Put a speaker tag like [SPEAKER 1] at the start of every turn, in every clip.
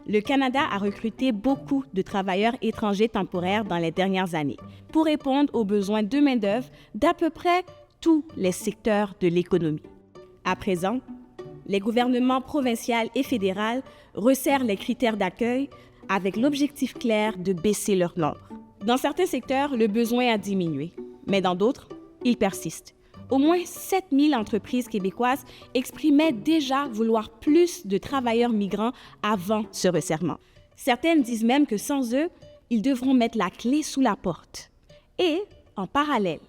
[SPEAKER 1] le Canada a recruté beaucoup de travailleurs étrangers temporaires dans les dernières années pour répondre aux besoins de main-d'œuvre d'à peu près tous les secteurs de l'économie. À présent, les gouvernements provincial et fédéral resserrent les critères d'accueil avec l'objectif clair de baisser leur nombre. Dans certains secteurs, le besoin a diminué, mais dans d'autres, il persiste. Au moins 7000 entreprises québécoises exprimaient déjà vouloir plus de travailleurs migrants avant ce resserrement. Certaines disent même que sans eux, ils devront mettre la clé sous la porte. Et, en parallèle,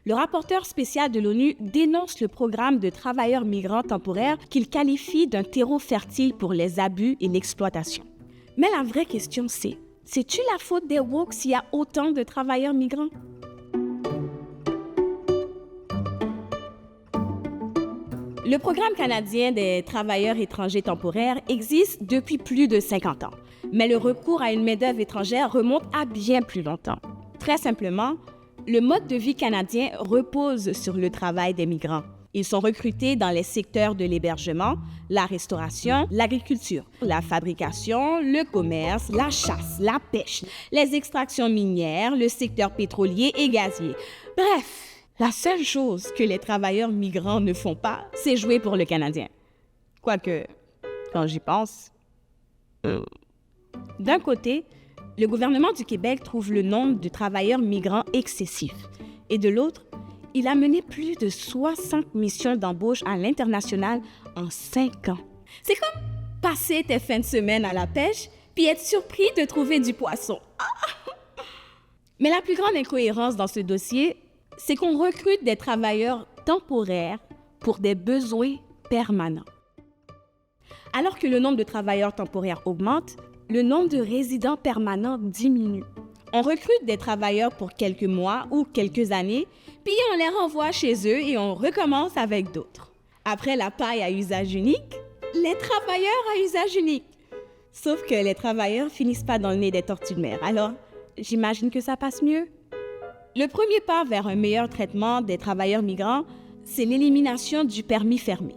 [SPEAKER 1] le rapporteur spécial de l'ONU dénonce le programme de travailleurs migrants temporaires qu'il qualifie d'un terreau fertile pour les abus et l'exploitation. Mais la vraie question c'est-tu la faute des woke s'il y a autant de travailleurs migrants? Le Programme canadien des travailleurs étrangers temporaires existe depuis plus de 50 ans, mais le recours à une main-d'œuvre étrangère remonte à bien plus longtemps. Très simplement, le mode de vie canadien repose sur le travail des migrants. Ils sont recrutés dans les secteurs de l'hébergement, la restauration, l'agriculture, la fabrication, le commerce, la chasse, la pêche, les extractions minières, le secteur pétrolier et gazier. Bref, la seule chose que les travailleurs migrants ne font pas, c'est jouer pour le Canadien. Quoique, quand j'y pense... D'un côté, le gouvernement du Québec trouve le nombre de travailleurs migrants excessif. Et de l'autre, il a mené plus de 60 missions d'embauche à l'international en 5 ans. C'est comme passer tes fins de semaine à la pêche puis être surpris de trouver du poisson. Mais la plus grande incohérence dans ce dossier, c'est qu'on recrute des travailleurs temporaires pour des besoins permanents. Alors que le nombre de travailleurs temporaires augmente, le nombre de résidents permanents diminue. On recrute des travailleurs pour quelques mois ou quelques années, puis on les renvoie chez eux et on recommence avec d'autres. Après la paille à usage unique, les travailleurs à usage unique. Sauf que les travailleurs finissent pas dans le nez des tortues de mer, alors j'imagine que ça passe mieux. Le premier pas vers un meilleur traitement des travailleurs migrants, c'est l'élimination du permis fermé.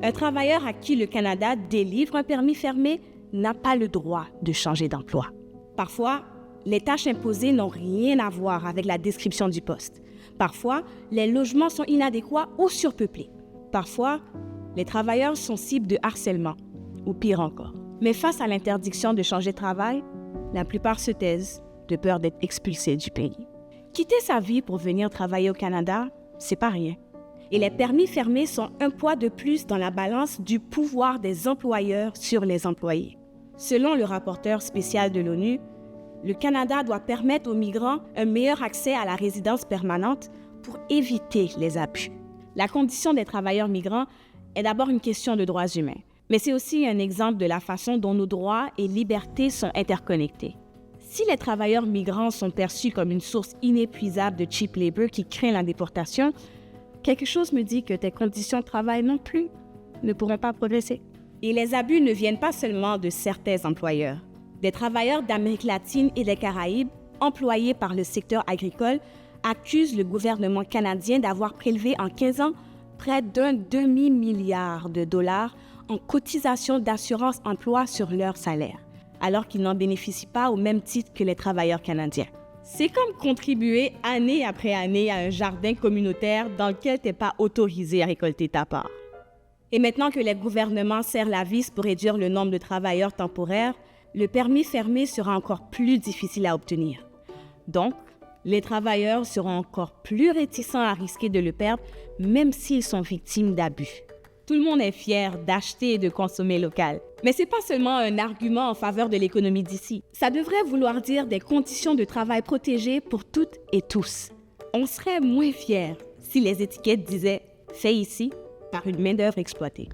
[SPEAKER 1] Un travailleur à qui le Canada délivre un permis fermé n'a pas le droit de changer d'emploi. Parfois, les tâches imposées n'ont rien à voir avec la description du poste. Parfois, les logements sont inadéquats ou surpeuplés. Parfois, les travailleurs sont cibles de harcèlement, ou pire encore. Mais face à l'interdiction de changer de travail, la plupart se taisent de peur d'être expulsés du pays. Quitter sa vie pour venir travailler au Canada, c'est pas rien. Et les permis fermés sont un poids de plus dans la balance du pouvoir des employeurs sur les employés. Selon le rapporteur spécial de l'ONU, le Canada doit permettre aux migrants un meilleur accès à la résidence permanente pour éviter les abus. La condition des travailleurs migrants est d'abord une question de droits humains, mais c'est aussi un exemple de la façon dont nos droits et libertés sont interconnectés. Si les travailleurs migrants sont perçus comme une source inépuisable de cheap labor qui craint la déportation, quelque chose me dit que tes conditions de travail non plus ne pourront pas progresser. Et les abus ne viennent pas seulement de certains employeurs. Des travailleurs d'Amérique latine et des Caraïbes, employés par le secteur agricole, accusent le gouvernement canadien d'avoir prélevé en 15 ans près d'un demi-milliard de dollars en cotisations d'assurance-emploi sur leur salaire, alors qu'ils n'en bénéficient pas au même titre que les travailleurs canadiens. C'est comme contribuer année après année à un jardin communautaire dans lequel tu n'es pas autorisé à récolter ta part. Et maintenant que les gouvernements serrent la vis pour réduire le nombre de travailleurs temporaires, le permis fermé sera encore plus difficile à obtenir. Donc, les travailleurs seront encore plus réticents à risquer de le perdre, même s'ils sont victimes d'abus. Tout le monde est fier d'acheter et de consommer local. Mais ce n'est pas seulement un argument en faveur de l'économie d'ici. Ça devrait vouloir dire des conditions de travail protégées pour toutes et tous. On serait moins fiers si les étiquettes disaient « fait ici » par une main-d'œuvre exploitée.